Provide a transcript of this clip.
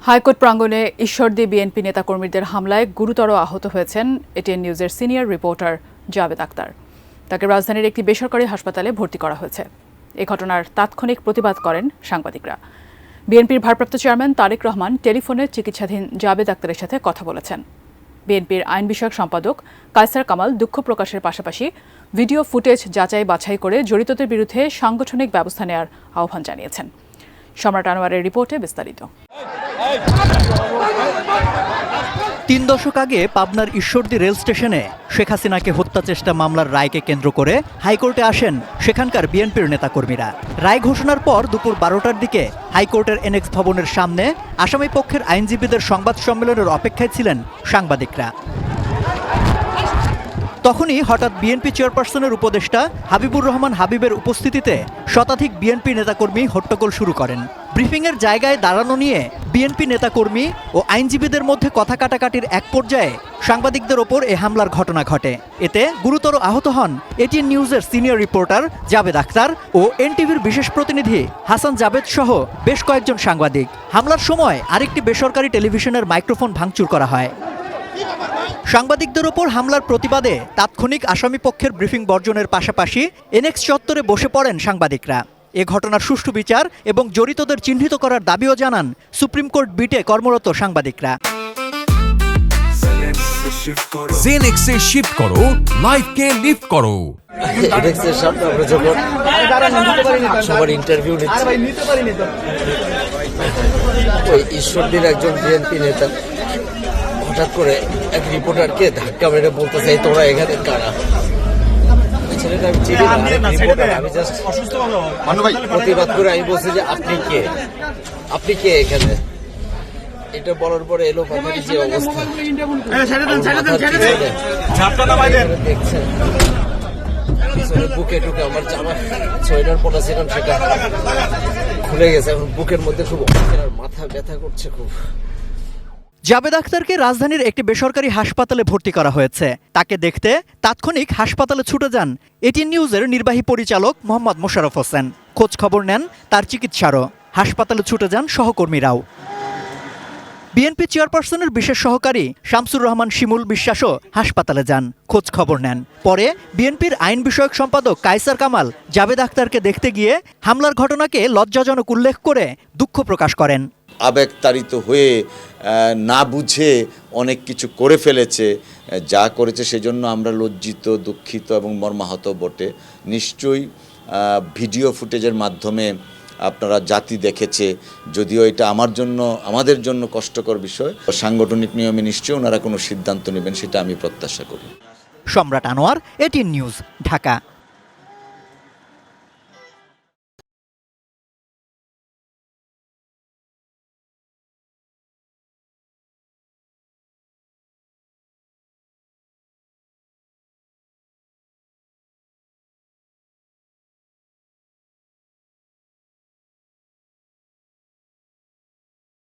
High court প্রাঙ্গণে Ishwardi BNP নেতাকর্মীদের হামলায় গুরুতর আহত হয়েছেন এটিএন নিউজের সিনিয়র রিপোর্টার জাবেদ আক্তার। তাকে রাজধানীর একটি বেসরকারি হাসপাতালে ভর্তি করা হয়েছে। এ ঘটনার তাৎক্ষণিক প্রতিবাদ করেন সাংবাদিকরা। বিএনপির ভারপ্রাপ্ত চেয়ারম্যান তারেক রহমান টেলিফোনে চিকিৎসাধীন জাবেদ আক্তারের সাথে কথা বলেছেন। বিএনপির আইন বিষয়ক সম্পাদক কায়সার কামাল দুঃখ প্রকাশের পাশাপাশি ভিডিও ফুটেজ যাচাই বাছাই করে জড়িতদের বিরুদ্ধে সাংগঠনিক ব্যবস্থা নেওয়ার আহ্বান জানিয়েছেন। সম্রাট আনোয়ারের রিপোর্টে বিস্তারিত। ৩ দশক আগে পাবনার ঈশ্বরদী রেল স্টেশনে শেখ হাসিনাকে হত্যা চেষ্টা মামলার রায়কে কেন্দ্র করে হাইকোর্টে আসেন সেখানকার বিএনপির নেতাকর্মীরা। রায় ঘোষণার পর দুপুর 12টার দিকে হাইকোর্টের এনএক্স ভবনের সামনে আসামি পক্ষের আইনজীবীদের সংবাদ সম্মেলনের অপেক্ষায় ছিলেন সাংবাদিকরা। তখনই হঠাৎ বিএনপি চেয়ারপারসনের উপদেষ্টা হাবিবুর রহমান হাবিবের উপস্থিতিতে শতাধিক বিএনপি নেতাকর্মী হট্টগোল শুরু করেন। ব্রিফিংয়ের জায়গায় দাঁড়ানো নিয়ে বিএনপি নেতাকর্মী ও আইনজীবীদের মধ্যে কথা কাটাকাটির এক পর্যায়ে সাংবাদিকদের ওপর এ হামলার ঘটনা ঘটে। এতে গুরুতর আহত হন এটিএন নিউজের সিনিয়র রিপোর্টার জাবেদ আক্তার ও এনটিভির বিশেষ প্রতিনিধি হাসান জাবেদ সহ বেশ কয়েকজন সাংবাদিক। হামলার সময় আরেকটি বেসরকারি টেলিভিশনের মাইক্রোফোন ভাঙচুর করা হয়। সাংবাদিকদের ওপর হামলার প্রতিবাদে তাৎক্ষণিক আসামি পক্ষের ব্রিফিং বর্জনের পাশাপাশি এনএক্স চত্বরে বসে পড়েন সাংবাদিকরা। এ ঘটনার সুষ্ঠু বিচার এবং জড়িতদের চিহ্নিত করার দাবিও জানান সুপ্রিম কোর্ট বিটে কর্মরত সাংবাদিকরা। জেনেক্সে শিফট করো, লাইফকে লিফট করো। জেনেক্সের সামনে আমরা যখন সবার ইন্টারভিউ নিচ্ছি, ওই ঈশ্বরদীর একজন বিএনপি নেতা হঠাৎ করে এক রিপোর্টারকে ধাক্কা মেরে বলতে চাই, তোরা এখানে কারা? আমি জাস্ট প্রতিবাদ করে আমি বলছি যে আপনি কে এখানে? এটা বলার পরে এলো পাখির যে অবস্থা দেখছেন, বুকে টুকে আমার জামা সোয়েটার পরা ছিলাম সেটা খুলে গেছে, এখন বুকের মধ্যে খুব মাথা ব্যথা করছে খুব। জাবেদ আক্তারকে রাজধানীর একটি বেসরকারি হাসপাতালে ভর্তি করা হয়েছে। তাকে দেখতে তাৎক্ষণিক হাসপাতালে ছুটে যান এটিএন নিউজের নির্বাহী পরিচালক মোহাম্মদ মোশাররফ হোসেন। খোঁজ খবর নেন তার চিকিৎসারও। হাসপাতালে ছুটে যান সহকর্মীরাও। বিএনপি চেয়ারপারসনের বিশেষ সহকারী শামসুর রহমান শিমুল বিশ্বাসও হাসপাতালে যান, খোঁজ খবর নেন। পরে বিএনপির আইন বিষয়ক সম্পাদক কায়সার কামাল জাবেদ আক্তারকে দেখতে গিয়ে হামলার ঘটনাকে লজ্জাজনক উল্লেখ করে দুঃখ প্রকাশ করেন। আবেগতাড়িত হয়ে না বুঝে অনেক কিছু করে ফেলেছে, যা করেছে সেজন্য আমরা লজ্জিত, দুঃখিত এবং মর্মাহত বটে। নিশ্চয়ই ভিডিও ফুটেজের মাধ্যমে আপনারা জাতি দেখেছে, যদিও এটা আমাদের জন্য কষ্টকর বিষয়। সাংগঠনিক নিয়মে নিশ্চয়ই ওনারা কোনো সিদ্ধান্ত নেবেন, সেটা আমি প্রত্যাশা করি। সম্রাট আনোয়ার, এটিএন নিউজ, ঢাকা।